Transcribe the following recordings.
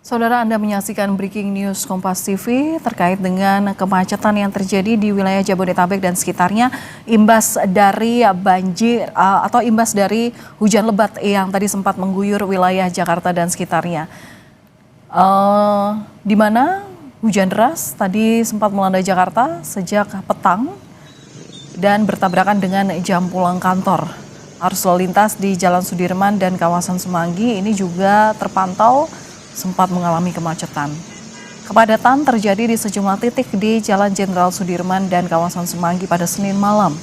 Saudara, Anda menyaksikan Breaking News Kompas TV terkait dengan kemacetan yang terjadi di wilayah Jabodetabek dan sekitarnya imbas dari banjir atau imbas dari hujan lebat yang tadi sempat mengguyur wilayah Jakarta dan sekitarnya. Di mana hujan deras tadi sempat melanda Jakarta sejak petang dan bertabrakan dengan jam pulang kantor. Arus lalu lintas di Jalan Sudirman dan kawasan Semanggi ini juga terpantau sempat mengalami kemacetan. Kepadatan terjadi di sejumlah titik di Jalan Jenderal Sudirman dan kawasan Semanggi pada Senin malam.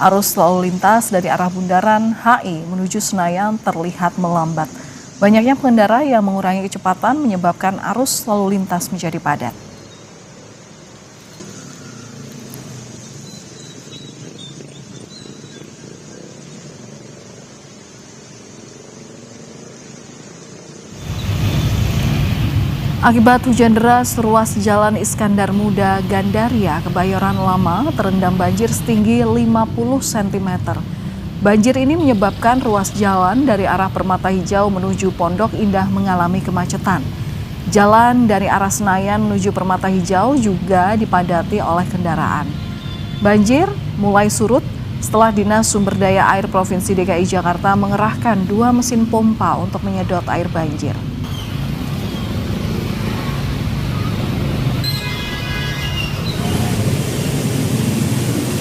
Arus lalu lintas dari arah Bundaran HI menuju Senayan terlihat melambat. Banyaknya pengendara yang mengurangi kecepatan menyebabkan arus lalu lintas menjadi padat. Akibat hujan deras, ruas Jalan Iskandar Muda Gandaria Kebayoran Lama terendam banjir setinggi 50 cm. Banjir ini menyebabkan ruas jalan dari arah Permata Hijau menuju Pondok Indah mengalami kemacetan. Jalan dari arah Senayan menuju Permata Hijau juga dipadati oleh kendaraan. Banjir mulai surut setelah Dinas Sumber Daya Air Provinsi DKI Jakarta mengerahkan 2 mesin pompa untuk menyedot air banjir.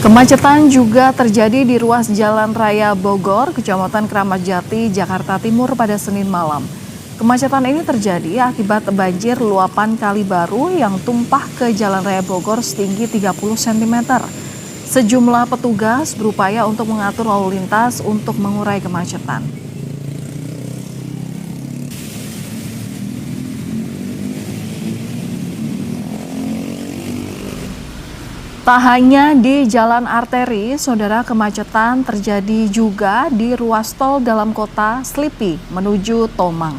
Kemacetan juga terjadi di ruas Jalan Raya Bogor, Kecamatan Kramat Jati, Jakarta Timur pada Senin malam. Kemacetan ini terjadi akibat banjir luapan Kali Baru yang tumpah ke Jalan Raya Bogor setinggi 30 cm. Sejumlah petugas berupaya untuk mengatur lalu lintas untuk mengurai kemacetan. Tak hanya di jalan arteri, saudara, kemacetan terjadi juga di ruas tol dalam kota Slipi menuju Tomang.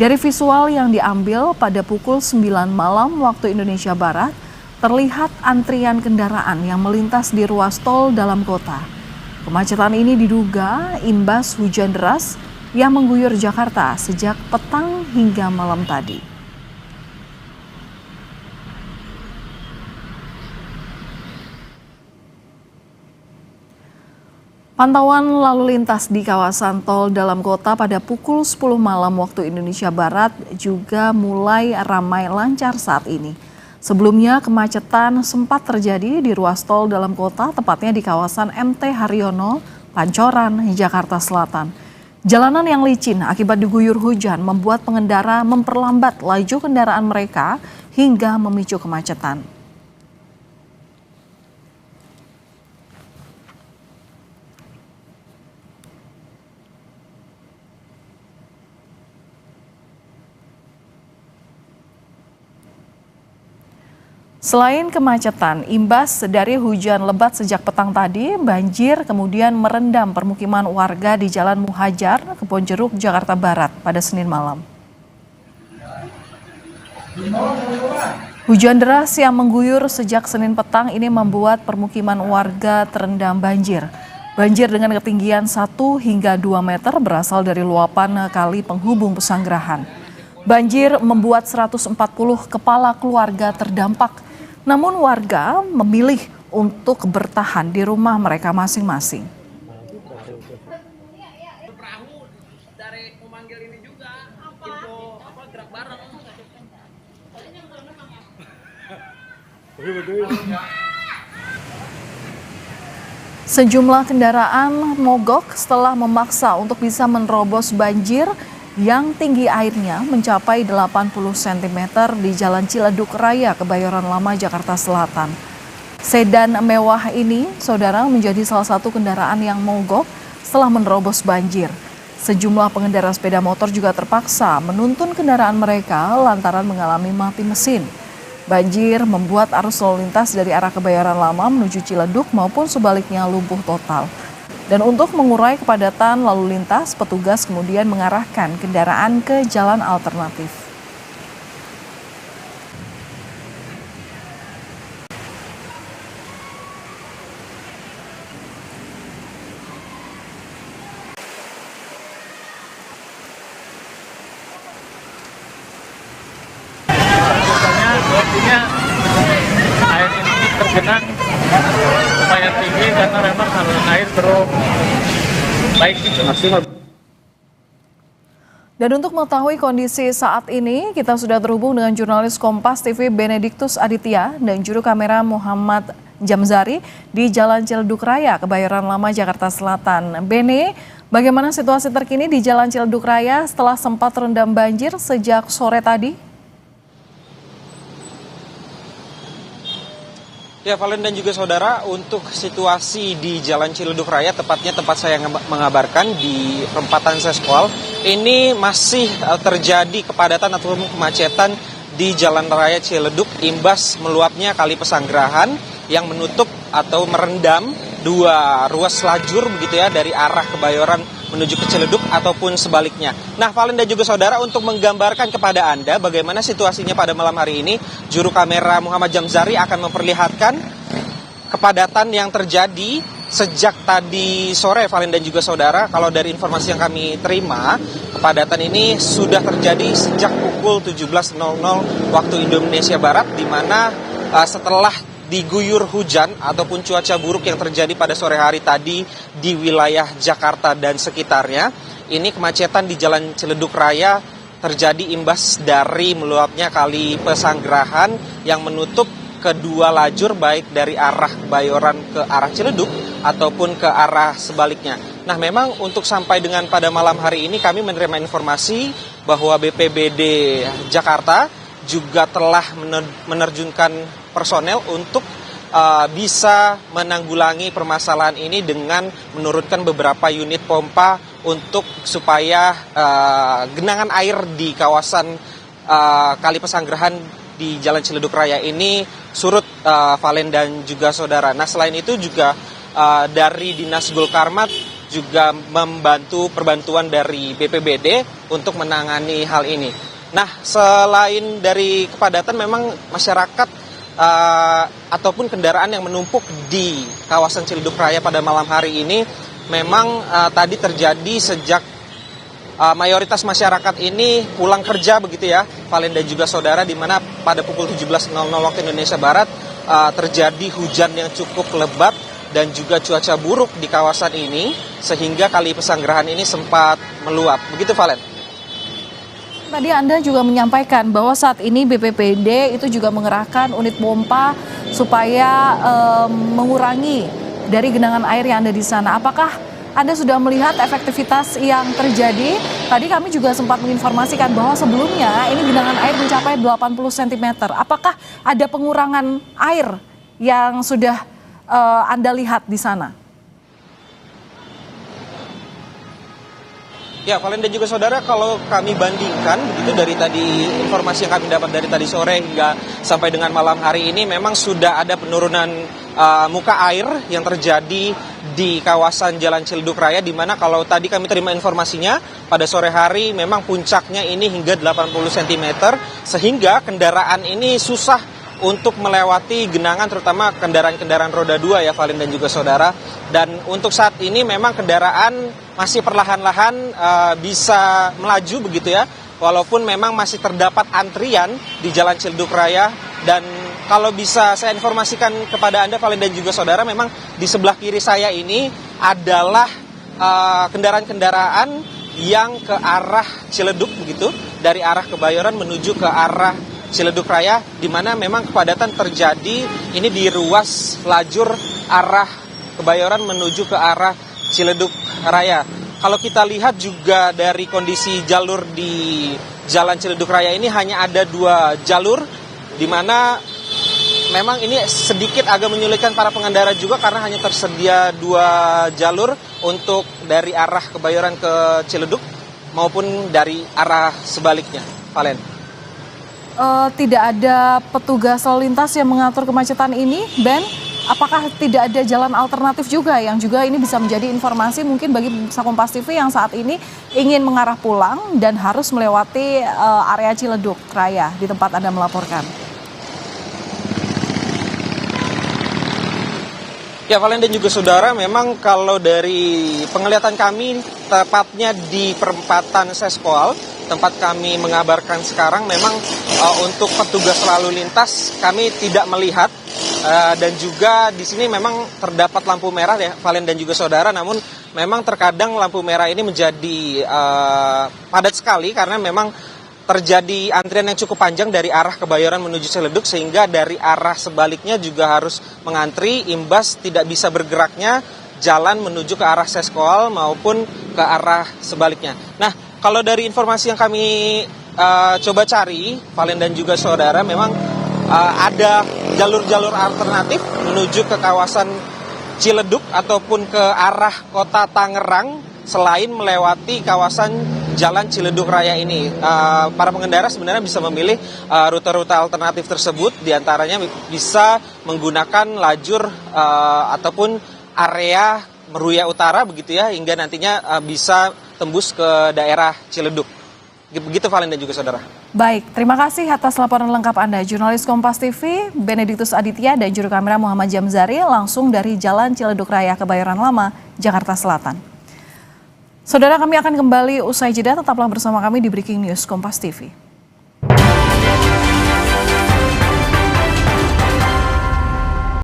Dari visual yang diambil pada pukul 9 malam waktu Indonesia Barat, terlihat antrian kendaraan yang melintas di ruas tol dalam kota. Kemacetan ini diduga imbas hujan deras yang mengguyur Jakarta sejak petang hingga malam tadi. Pantauan lalu lintas di kawasan tol dalam kota pada pukul 10 malam waktu Indonesia Barat juga mulai ramai lancar saat ini. Sebelumnya kemacetan sempat terjadi di ruas tol dalam kota, tepatnya di kawasan MT Haryono, Pancoran, Jakarta Selatan. Jalanan yang licin akibat diguyur hujan membuat pengendara memperlambat laju kendaraan mereka hingga memicu kemacetan. Selain kemacetan, imbas dari hujan lebat sejak petang tadi, banjir kemudian merendam permukiman warga di Jalan Muhajar, Kebonjeruk, Jakarta Barat pada Senin malam. Hujan deras yang mengguyur sejak Senin petang ini membuat permukiman warga terendam banjir. Banjir dengan ketinggian 1 hingga 2 meter berasal dari luapan kali penghubung Pesanggerahan. Banjir membuat 140 kepala keluarga terdampak. Namun warga memilih untuk bertahan di rumah mereka masing-masing. Sejumlah kendaraan mogok setelah memaksa untuk bisa menerobos banjir yang tinggi airnya mencapai 80 cm di Jalan Ciledug Raya, Kebayoran Lama, Jakarta Selatan. Sedan mewah ini, saudara, menjadi salah satu kendaraan yang mogok setelah menerobos banjir. Sejumlah pengendara sepeda motor juga terpaksa menuntun kendaraan mereka lantaran mengalami mati mesin. Banjir membuat arus lalu lintas dari arah Kebayoran Lama menuju Ciledug maupun sebaliknya lumpuh total. Dan untuk mengurai kepadatan lalu lintas, petugas kemudian mengarahkan kendaraan ke jalan alternatif. artinya air ini tergenang lumayan tinggi karena memang saluran air belum baik maksimal. Dan untuk mengetahui kondisi saat ini, kita sudah terhubung dengan jurnalis Kompas TV Benediktus Aditya dan juru kamera Muhammad Jamzari di Jalan Ciledug Raya, Kebayoran Lama, Jakarta Selatan. Bene, bagaimana situasi terkini di Jalan Ciledug Raya setelah sempat terendam banjir sejak sore tadi? Ya, Valen dan juga saudara, untuk situasi di Jalan Ciledug Raya, tepatnya tempat saya mengabarkan di perempatan Seskual, ini masih terjadi kepadatan ataupun kemacetan di Jalan Raya Ciledug imbas meluapnya Kali Pesanggerahan yang menutup atau merendam dua ruas lajur begitu ya dari arah Kebayoran menuju ke Ciledug ataupun sebaliknya. Nah, Valen dan juga saudara, untuk menggambarkan kepada Anda bagaimana situasinya pada malam hari ini, juru kamera Muhammad Jamzari akan memperlihatkan kepadatan yang terjadi sejak tadi sore, Valen dan juga saudara. Kalau dari informasi yang kami terima, kepadatan ini sudah terjadi sejak pukul 17.00 waktu Indonesia Barat, di mana setelah diguyur hujan ataupun cuaca buruk yang terjadi pada sore hari tadi di wilayah Jakarta dan sekitarnya, ini kemacetan di Jalan Ciledug Raya terjadi imbas dari meluapnya Kali Pesanggerahan yang menutup kedua lajur baik dari arah Kebayoran ke arah Ciledug ataupun ke arah sebaliknya. Nah, memang untuk sampai dengan pada malam hari ini kami menerima informasi bahwa BPBD Jakarta juga telah menerjunkan personel untuk bisa menanggulangi permasalahan ini dengan menurunkan beberapa unit pompa untuk supaya genangan air di kawasan Kali Pesanggerahan di Jalan Ciledug Raya ini surut, Valen dan juga saudara. Nah, selain itu juga dari Dinas Gulkarmat juga membantu perbantuan dari BPBD untuk menangani hal ini. Nah, selain dari kepadatan, memang masyarakat ataupun kendaraan yang menumpuk di kawasan Ciledug Raya pada malam hari ini memang tadi terjadi sejak mayoritas masyarakat ini pulang kerja begitu ya, Valen dan juga saudara, di mana pada pukul 17.00 waktu Indonesia Barat terjadi hujan yang cukup lebat dan juga cuaca buruk di kawasan ini sehingga Kali Pesanggerahan ini sempat meluap. Begitu, Valen. Tadi Anda juga menyampaikan bahwa saat ini BPBD itu juga mengerahkan unit pompa supaya mengurangi dari genangan air yang ada di sana. Apakah Anda sudah melihat efektivitas yang terjadi? Tadi kami juga sempat menginformasikan bahwa sebelumnya ini genangan air mencapai 80 cm. Apakah ada pengurangan air yang sudah Anda lihat di sana? Ya, Valen dan juga saudara, kalau kami bandingkan begitu dari tadi informasi yang kami dapat dari tadi sore hingga sampai dengan malam hari ini, memang sudah ada penurunan muka air yang terjadi di kawasan Jalan Ciledug Raya, di mana kalau tadi kami terima informasinya pada sore hari memang puncaknya ini hingga 80 cm sehingga kendaraan ini susah untuk melewati genangan, terutama kendaraan-kendaraan roda 2 ya, Valen dan juga saudara. Dan untuk saat ini memang kendaraan masih perlahan-lahan bisa melaju begitu ya, walaupun memang masih terdapat antrian di Jalan Ciledug Raya. Dan kalau bisa saya informasikan kepada Anda, Valen dan juga saudara, memang di sebelah kiri saya ini adalah kendaraan-kendaraan yang ke arah Ciledug begitu, dari arah Kebayoran menuju ke arah Ciledug Raya, di mana memang kepadatan terjadi ini di ruas lajur arah Kebayoran menuju ke arah Ciledug Raya. Kalau kita lihat juga dari kondisi jalur di Jalan Ciledug Raya ini hanya ada 2 jalur, di mana memang ini sedikit agak menyulitkan para pengendara juga karena hanya tersedia 2 jalur untuk dari arah Kebayoran ke Ciledug maupun dari arah sebaliknya, Valen. Tidak ada petugas lalu lintas yang mengatur kemacetan ini, Ben? Apakah tidak ada jalan alternatif juga yang juga ini bisa menjadi informasi mungkin bagi pemirsa Kompas TV yang saat ini ingin mengarah pulang dan harus melewati area Ciledug Raya di tempat Anda melaporkan? Ya, Valen dan juga saudara, memang kalau dari penglihatan kami, tepatnya di perempatan Seskual, tempat kami mengabarkan sekarang, memang untuk petugas lalu lintas kami tidak melihat, dan juga di sini memang terdapat lampu merah ya, Valen dan juga saudara, namun memang terkadang lampu merah ini menjadi padat sekali karena memang terjadi antrian yang cukup panjang dari arah Kebayoran menuju Ciledug, sehingga dari arah sebaliknya juga harus mengantri, imbas tidak bisa bergeraknya jalan menuju ke arah Seskual maupun ke arah sebaliknya. Nah, kalau dari informasi yang kami coba cari, Valen dan juga saudara, memang ada jalur-jalur alternatif menuju ke kawasan Ciledug ataupun ke arah kota Tangerang selain melewati kawasan Jalan Ciledug Raya ini. Para pengendara sebenarnya bisa memilih rute-rute alternatif tersebut, diantaranya bisa menggunakan lajur ataupun area Meruya Utara begitu ya, hingga nantinya bisa tembus ke daerah Ciledug. Begitu Valen dan juga saudara. Baik, terima kasih atas laporan lengkap Anda. Jurnalis Kompas TV, Benediktus Aditya dan juru kamera Muhammad Jamzari langsung dari Jalan Ciledug Raya Kebayoran Lama, Jakarta Selatan. Saudara, kami akan kembali usai jeda, tetaplah bersama kami di Breaking News Kompas TV.